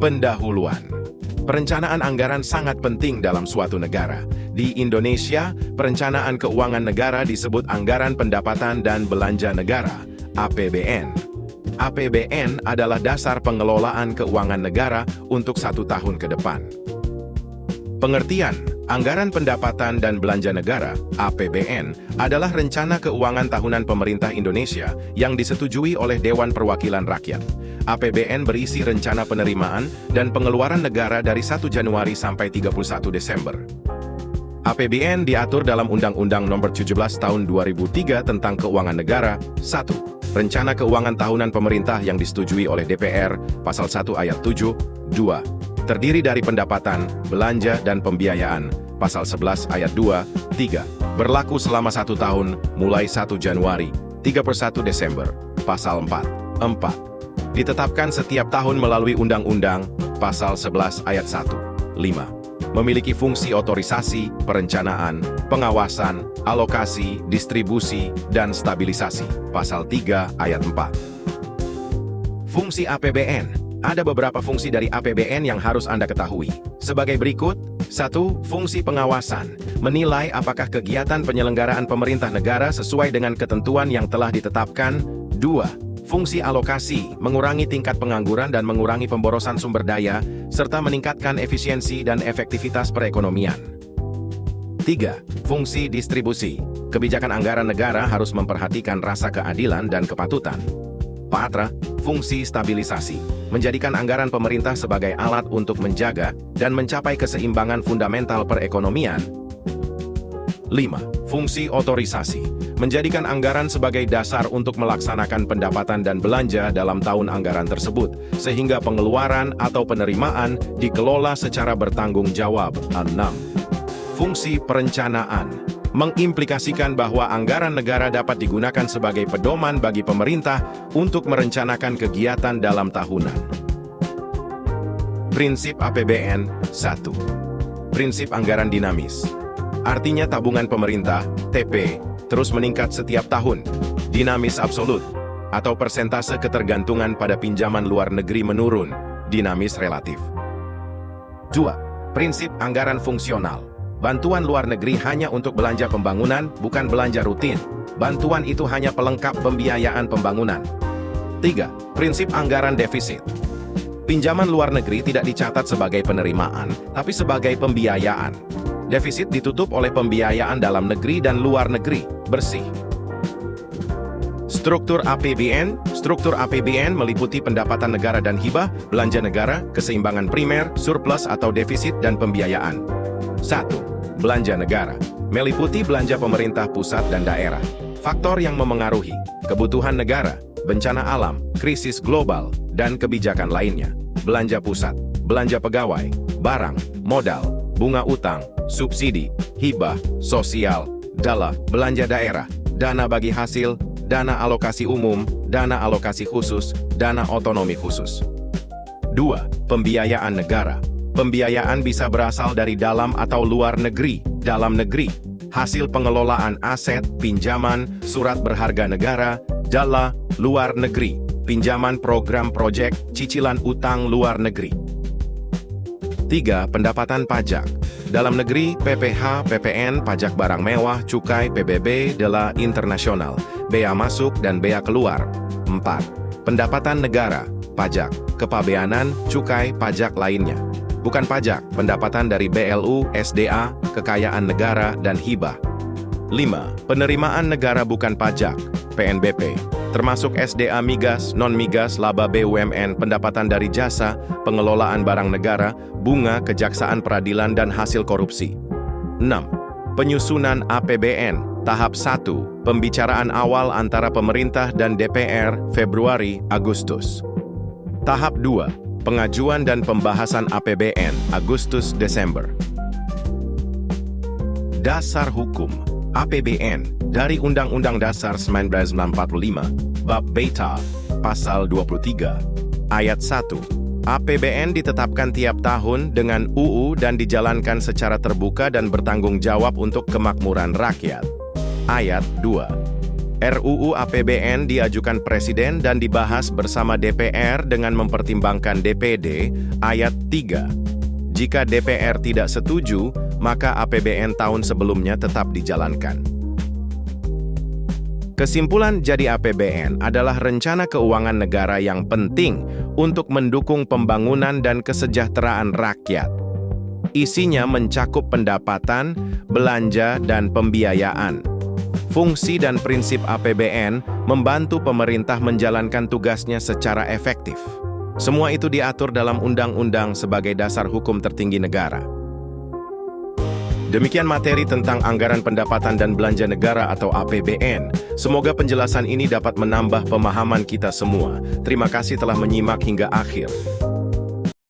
Pendahuluan. Perencanaan anggaran sangat penting dalam suatu negara. Di Indonesia, perencanaan keuangan negara disebut Anggaran Pendapatan dan Belanja Negara, APBN. APBN adalah dasar pengelolaan keuangan negara untuk 1 tahun ke depan. Pengertian Anggaran Pendapatan dan Belanja Negara, APBN, adalah rencana keuangan tahunan pemerintah Indonesia yang disetujui oleh Dewan Perwakilan Rakyat. APBN berisi rencana penerimaan dan pengeluaran negara dari 1 Januari sampai 31 Desember. APBN diatur dalam Undang-Undang Nomor 17 Tahun 2003 tentang Keuangan Negara. 1. Rencana Keuangan Tahunan Pemerintah yang disetujui oleh DPR, Pasal 1 Ayat 7. 2. Terdiri dari pendapatan, belanja, dan pembiayaan, Pasal 11 Ayat 2. 3. Berlaku selama 1 tahun, mulai 1 Januari, 31 Desember, Pasal 4. 4. Ditetapkan setiap tahun melalui Undang-Undang, Pasal 11 Ayat 1. 5. Memiliki fungsi otorisasi, perencanaan, pengawasan, alokasi, distribusi, dan stabilisasi, Pasal 3 Ayat 4. Fungsi APBN. Ada beberapa fungsi dari APBN yang harus Anda ketahui. Sebagai berikut: 1. Fungsi pengawasan. Menilai apakah kegiatan penyelenggaraan pemerintah negara sesuai dengan ketentuan yang telah ditetapkan. 2. Fungsi alokasi. Mengurangi tingkat pengangguran dan mengurangi pemborosan sumber daya, serta meningkatkan efisiensi dan efektivitas perekonomian. 3. Fungsi distribusi. Kebijakan anggaran negara harus memperhatikan rasa keadilan dan kepatutan. 4. Fungsi stabilisasi. Menjadikan anggaran pemerintah sebagai alat untuk menjaga dan mencapai keseimbangan fundamental perekonomian. 5. Fungsi otorisasi. Menjadikan anggaran sebagai dasar untuk melaksanakan pendapatan dan belanja dalam tahun anggaran tersebut, sehingga pengeluaran atau penerimaan dikelola secara bertanggung jawab. 6. Fungsi perencanaan. Mengimplikasikan bahwa anggaran negara dapat digunakan sebagai pedoman bagi pemerintah untuk merencanakan kegiatan dalam tahunan. Prinsip APBN. 1. Prinsip anggaran dinamis. Artinya tabungan pemerintah, TP, terus meningkat setiap tahun. Dinamis absolut, atau persentase ketergantungan pada pinjaman luar negeri menurun. Dinamis relatif. 2. Prinsip anggaran fungsional. Bantuan luar negeri hanya untuk belanja pembangunan, bukan belanja rutin. Bantuan itu hanya pelengkap pembiayaan pembangunan. 3. Prinsip anggaran defisit. Pinjaman luar negeri tidak dicatat sebagai penerimaan, tapi sebagai pembiayaan. Defisit ditutup oleh pembiayaan dalam negeri dan luar negeri, bersih. Struktur APBN. Struktur APBN meliputi pendapatan negara dan hibah, belanja negara, keseimbangan primer, surplus atau defisit, dan pembiayaan. 1. Belanja negara. Meliputi belanja pemerintah pusat dan daerah. Faktor yang memengaruhi: kebutuhan negara, bencana alam, krisis global, dan kebijakan lainnya. Belanja pusat. Belanja pegawai, barang, modal, bunga utang, subsidi, hibah, sosial, dana. Belanja daerah. Dana bagi hasil, dana alokasi umum, dana alokasi khusus, dana otonomi khusus. 2. Pembiayaan negara. Pembiayaan bisa berasal dari dalam atau luar negeri. Dalam negeri, hasil pengelolaan aset, pinjaman, surat berharga negara. Dana, luar negeri, pinjaman program proyek, cicilan utang luar negeri. 3. Pendapatan pajak. Dalam negeri, PPh, PPN, pajak barang mewah, cukai, PBB, dana internasional, bea masuk dan bea keluar. 4. Pendapatan negara, pajak, kepabeanan, cukai, pajak lainnya. Bukan pajak, pendapatan dari BLU, SDA, kekayaan negara, dan hibah. 5. Penerimaan negara bukan pajak, PNBP, termasuk SDA migas, non-migas, laba BUMN, pendapatan dari jasa, pengelolaan barang negara, bunga, kejaksaan peradilan, dan hasil korupsi. 6. Penyusunan APBN, tahap 1, pembicaraan awal antara pemerintah dan DPR, Februari-Agustus. Tahap 2. Pengajuan dan pembahasan APBN, Agustus-Desember. Dasar hukum APBN dari Undang-Undang Dasar 1945, Bab Beta, Pasal 23, Ayat 1. APBN ditetapkan tiap tahun dengan UU dan dijalankan secara terbuka dan bertanggung jawab untuk kemakmuran rakyat. Ayat 2. RUU APBN diajukan Presiden dan dibahas bersama DPR dengan mempertimbangkan DPD, ayat 3. Jika DPR tidak setuju, maka APBN tahun sebelumnya tetap dijalankan. Kesimpulan jadi APBN adalah rencana keuangan negara yang penting untuk mendukung pembangunan dan kesejahteraan rakyat. Isinya mencakup pendapatan, belanja, dan pembiayaan. Fungsi dan prinsip APBN membantu pemerintah menjalankan tugasnya secara efektif. Semua itu diatur dalam undang-undang sebagai dasar hukum tertinggi negara. Demikian materi tentang Anggaran Pendapatan dan Belanja Negara atau APBN. Semoga penjelasan ini dapat menambah pemahaman kita semua. Terima kasih telah menyimak hingga akhir.